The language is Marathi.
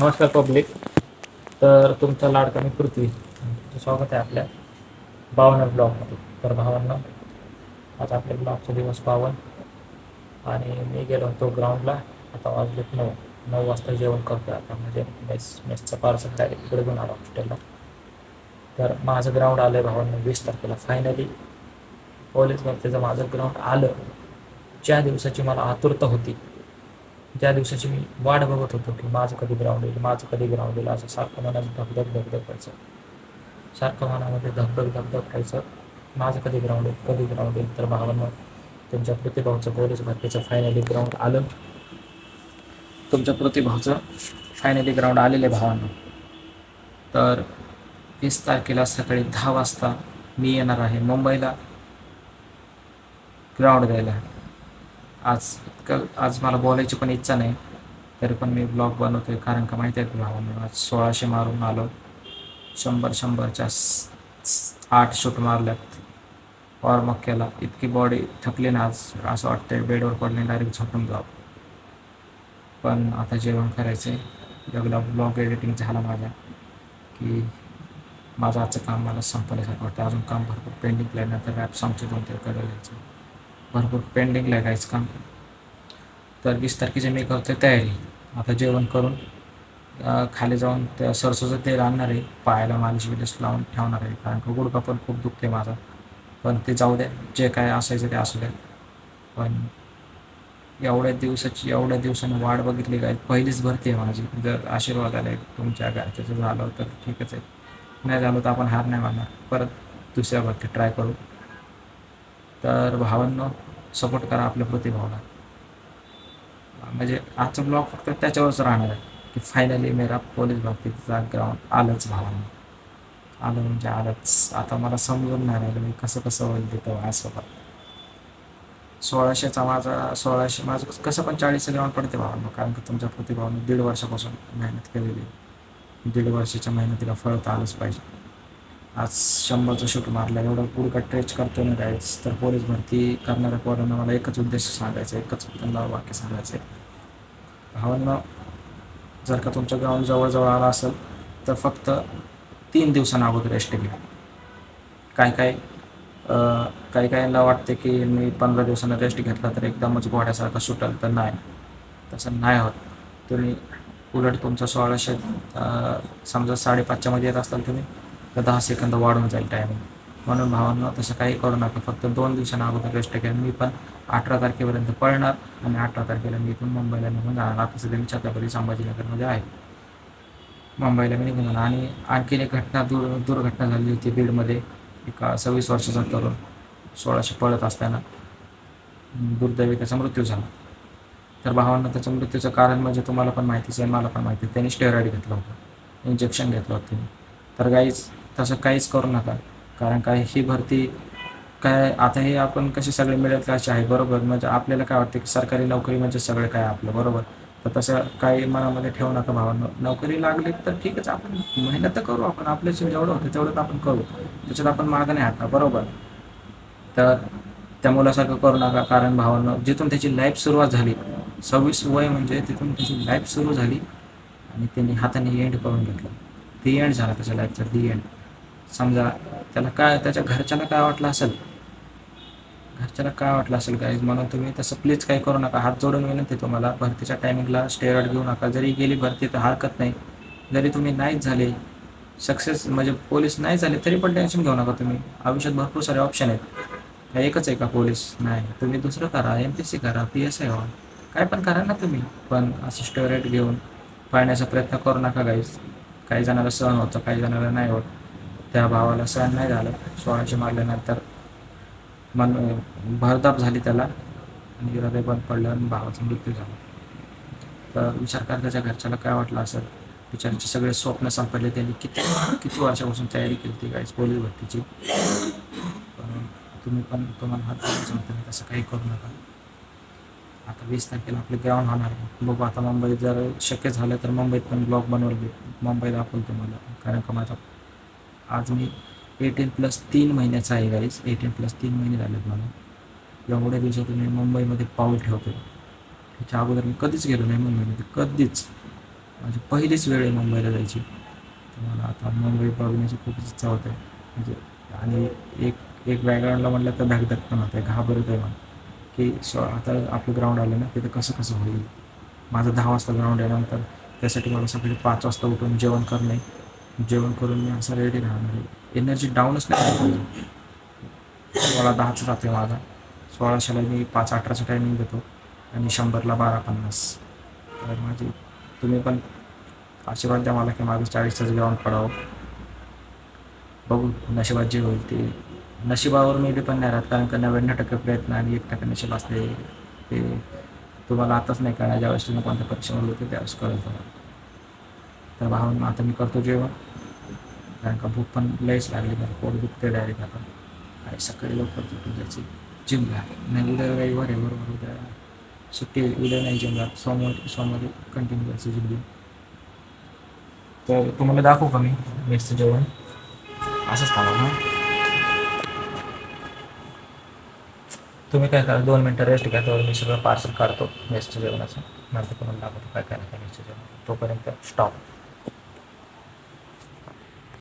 नमस्कार पब्लिक. तर तुमचा लाडका मी पृथ्वी तुमचं स्वागत आहे आपल्या 52 ब्लॉगमध्ये. तर भावांना आज आपल्या ब्लॉगचा दिवस 52 आणि मी गेलो होतो ग्राउंडला. आता वाजलेत 9 वाजता जेवण करतो आता, म्हणजे मेसचं पार्सल डायरेक्ट इकडे घेऊन आलो हॉस्टेलला. तर माझं ग्राउंड आलं आहे भावांना 20 तारखेला फायनली. पोलीस भरतीचं माझं ग्राउंड आलं. ज्या दिवसाची मला आतुरता होती, ज्या दिवसाची मी वाट बघत होतो की माझं कधी ग्राउंड येईल, माझं कधी ग्राउंड येईल, असं सारखं मनात धगधग व्हायचं. सारखं मनामध्ये धगधग व्हायचं, माझं कधी ग्राउंड येईल, कधी ग्राउंड येईल. तर भावांना तुमच्या प्रतिभावचं पोलीस भरतीचं फायनली ग्राउंड आलं. तुमच्या प्रतिभावचं फायनली ग्राउंड आलेलं आहे भावांना. तर 20 तारखेला सकाळी 10 वाजता मी येणार आहे मुंबईला ग्राउंड द्यायला. आज मला बोलायची पण इच्छा नाही, तरी पण मी ब्लॉग बनवतोय. कारण का माहिती आहे की भावांना, आज 1600 मारून आलो. 100च्या 8 शूट मारल्यात. वॉर्मअप केला. इतकी बॉडी थकली ना आज, असं वाटतंय बेडवर पडले डायरेक्ट झोपून जावं. पण आता जेवण करायचं आहे. एकदा ब्लॉग एडिटिंग झाला माझ्या की माझं आजचं काम मला संपल्यासारखं वाटतं. अजून काम भरपूर पेंडिंग आहे. नंतर रॅप सॉंगचे 2-3 करायचं भरपूर पेंडिंग आहे काहीच काम. तर 20 तारखेची मी करतोय तयारी. आता जेवण करून खाली जाऊन त्या सरसोचं तेल आणणार आहे, पायाला मालिश बिलिश लावून ठेवणार आहे. कारण का गुडघा पण खूप दुखते माझा. पण ते जाऊ द्या, जे काय असायचं ते असू द्या. पण एवढ्या दिवसांनी वाट बघितली काय, पहिलीच भरती आहे माझी. जर आशीर्वाद आले तुमच्या घरच्याचं झालं तर ठीकच आहे, नाही झालं तर आपण हार नाही मानणार, परत दुसऱ्या भरती ट्राय करू. तर भावांनो, सपोर्ट करा आपल्या प्रतिभावाला. म्हणजे आजचा ब्लॉग फक्त त्याच्यावरच राहणार आहे की फायनली मेरा पोलीस भरतीचा ग्राउंड आलंच भावांनो. आलं म्हणजे आलंच. आता मला समजून नाही राहिलं मी कसं होईल तिथं माझ्यासोबत. 1600चा माझं कसं पण 40चं ग्राउंड पडते भावांनो. कारण की तुमच्या प्रतिभावाने 1.5 वर्षापासून मेहनत केलेली आहे. 1.5 वर्षाच्या मेहनतीला फळ तर आलंच पाहिजे. आज 100चं शूट मारलं, एवढं पुढं ट्रेच करतो ना गाईज. तर पोलीस भरती करणाऱ्या पोरांना मला एकच उद्देश सांगायचा, एकच त्यांना वाक्य सांगायचं आहे. भावांना, जर का तुमचं ग्राउंड जवळजवळ आलं असेल तर फक्त 3 दिवसांना अगोदर रेस्ट घ्या. काही काहींना वाटते की मी 15 दिवसांना रेस्ट घेतला तर एकदमच घोड्यासारखं सुटेल, तर नाही, तसं नाही होत. तुम्ही उलट तुमचा 1600 समजा 5:30च्या मध्ये येत असाल तुम्ही, तर 10 सेकंद वाढून जाईल टायमिंग. म्हणून भावांना तसं काही करू नका, फक्त 2 दिवसांना अगोदर रेस्ट घ्या. मी पण 18 तारखेपर्यंत पळणार आणि 18 तारखेला मी इथून मुंबईला निघून जाणार. आता सध्या मी छत्रपती संभाजीनगरमध्ये आहे, मुंबईला मी निघून जाणार. आणि आणखीन एक दुर्घटना झाली होती बीडमध्ये. एका 26 वर्षाचा तरुण 1600 पळत असताना दुर्दैवी त्याचा मृत्यू झाला. तर भावांना, त्याच्या मृत्यूचं कारण म्हणजे तुम्हाला पण माहितीच आहे, मला पण माहिती आहे. त्यांनी स्टेरॉइड घेतलं होतं, इंजेक्शन घेतलं होतं त्यांनी. तर गाईज, तसं काहीच करू नका. कारण काय, ही भरती काय, आता हे आपण कसे सगळे मिडल क्लासचे आहे बरोबर, म्हणजे आपल्याला काय वाटतं की सरकारी नोकरी म्हणजे सगळं काय आपलं बरोबर. तर तसं काही मनामध्ये ठेवू नका भावांनो. नोकरी लागली तर ठीकच, आपण मेहनत तर करू, आपण आपल्याशी जेवढं होतं तेवढं आपण करू, त्याच्यात आपण मागं नाही हटणार बरोबर. तर त्या मुलासारखं करू नका. कारण भावांनो, जिथून त्याची लाईफ सुरुवात झाली, 26 वय म्हणजे तिथून त्याची लाईफ सुरू झाली आणि त्यांनी हाताने एंड करून घेतलं. दी एंड झाला त्याच्या लाईफचा, दी एंड. समजा त्याला काय, त्याच्या घरच्याला काय वाटलं असेल गाईज. म्हणून तुम्ही तसं प्लीज काही करू नका. हात जोडून विनंती तुम्हाला, भरतीच्या टायमिंगला स्टेरॉइड घेऊ नका. जरी गेली भरती तर हरकत नाही. जरी तुम्ही नाहीच झाले सक्सेस, म्हणजे पोलीस नाही झाले, तरी पण टेन्शन घेऊ नका तुम्ही. आयुष्यात भरपूर सारे ऑप्शन आहेत. एकच आहे का पोलीस? नाही, तुम्ही दुसरं करा, MPSC करा, PSI व्हा, काय पण करा ना तुम्ही. पण असं स्टेरॉइड घेऊन पाळण्याचा प्रयत्न करू नका गाईज. काही जणाला सहन होतं, काही जणाला नाही होत. त्या भावाला सहन नाही झालं. 1600 मारल्यानंतर भरदाप झाली त्याला आणि हृदय बंद पडलं आणि भावाचा मृत्यू झाला. तर विचार करा त्याच्या घरच्याला काय वाटलं असेल. बिचारांचे सगळे स्वप्न संपले. त्यांनी किती वर्षापासून तयारी केली होती गाईज पोलीस भरतीची. तुम्हाला हात जोडायचं होतं, तसं काही करू नका. आता 20 तारखेला आपले ग्राउंड होणार आहे. बघू आता मुंबईत जर शक्य झालं तर मुंबईत पण ब्लॉग बनवले, मुंबईत दाखवलं तुम्हाला. कारण का माझा आज मी 18+3 महिन्याचा आहे गाईज. 18+3 महिने झालेत मला. एवढ्या दिवसातून मी मुंबईमध्ये पाऊल ठेवतो. त्याच्या अगोदर मी कधीच गेलो नाही मुंबईमध्ये, कधीच. माझी पहिलीच वेळ आहे मुंबईला जायची. तर मला आता मुंबई बघण्याची खूप इच्छा होते. म्हणजे आणि एक एक बॅकग्राऊंडला म्हटलं तर धगधग पण होते, घाबरत आहे मला, की आता आपलं ग्राउंड आलं ना तिथं कसं कसं होईल. माझं 10 वाजता ग्राउंड आहे, नंतर त्यासाठी मला सकाळी 5 वाजता उठून जेवण करणे, जेवण करून मी असं रेडी राहणार आहे. एनर्जी डाऊनच नाही झाली पाहिजे. 16:10चा जातो आहे माझा, 1600ला मी 5:18चं टायमिंग देतो आणि 100ला 12:50. तर माझी तुम्ही पण आशीर्वाद द्या मला की माझं 40चंच ग्राउंड पडावं. बघू नशिबात जे होईल ते. नशिबावर मी डिपेंड नाही राहत, कारण का 99% प्रयत्न आणि 1% नशीब असते. ते तुम्हाला आताच नाही कळणार, ज्यावेळेस तुम्ही कोणत्या परीक्षेमध्ये होते त्यावेळेस कळेल तुम्हाला. तर भावांनो, आता मी करतो जेवण, कारण का भूक पण लयच लागली, मला पोट दुखते डायरेक्ट आता. आणि सकाळी लवकर झोपून जायची जिमला. नाही उद्या रविवार आहे, बरोबर उद्या सुट्टी आहे, उद्या नाही जिमला, सोमवारी कंटिन्यू करायचं जिम. तर तुम्हाला दाखवू का मी मेसचं जेवण? असंच थांबा ना, तुम्ही काय करा, 2 मिनटं रेस्ट घ्या, तर मी सगळं पार्सल काढतो मेसचं जेवणाचं, नंतर तुम्हाला दाखवतो काय काय नाही मेसचं जेवण. तोपर्यंत स्टॉप.